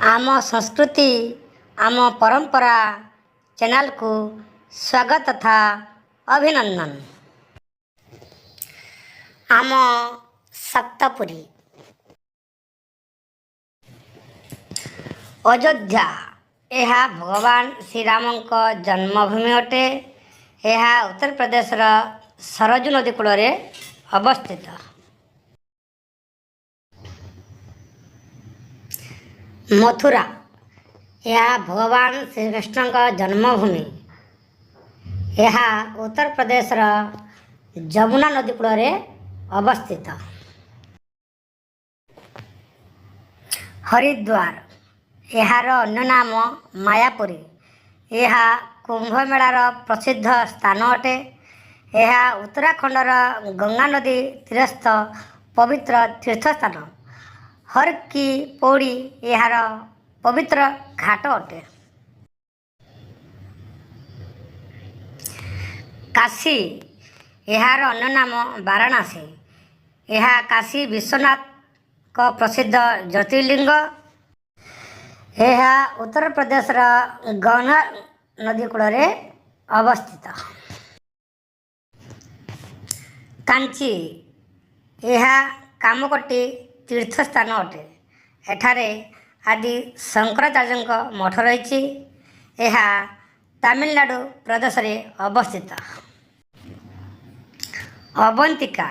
आम संस्कृति आम परंपरा चैनल को स्वागत तथा अभिनंदन। आम सप्तपुरी अयोध्या यह भगवान श्रीराम जन्मभूमि अटे। यह उत्तर प्रदेश सरजू नदी कूल अवस्थित। मथुरा यह भगवान श्रीकृष्ण जन्मभूमि। यह उत्तर प्रदेश जमुना नदी कूल अवस्थित। हरिद्वार यार अन्य नाम मायापुरी। यह कुंभ मेलार प्रसिद्ध स्थान अटे। यह उत्तराखंडर गंगा नदी तीरस्थ पवित्र तीर्थस्थान। हर की पौड़ी यार पवित्र घाट अटे। काशी यार अन्य नाम वाराणसी। यह काशी विश्वनाथ का प्रसिद्ध ज्योतिर्लिंग। यह उत्तर प्रदेश गंगा नदी कूल अवस्थित। कांची यह कामकोटी तीर्थस्थान अटे। एठारे आदि शंकराचार्य मठ रही। यह तमिलनाडु प्रदेश में अवस्थित। अवंतिका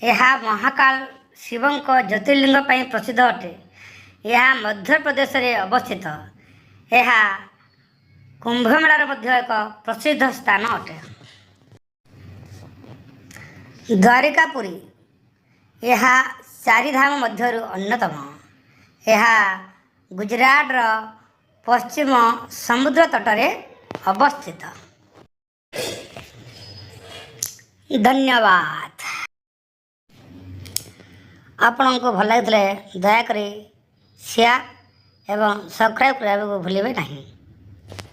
यह महाकाल शिवं ज्योतिर्लिंग प्रसिद्ध अटे। यह मध्य प्रदेश में अवस्थित। यह कुंभ मेलार एक प्रसिद्ध स्थान अटे। द्वारिकापुरी यह चारिधाम मध्य अन्यतम। यह गुजरात पश्चिम समुद्र तटरे अवस्थित। धन्यवाद। आपण को भल लगे दयाकोरी शेयर एवं सब्सक्राइब करने को भूलिए नहीं।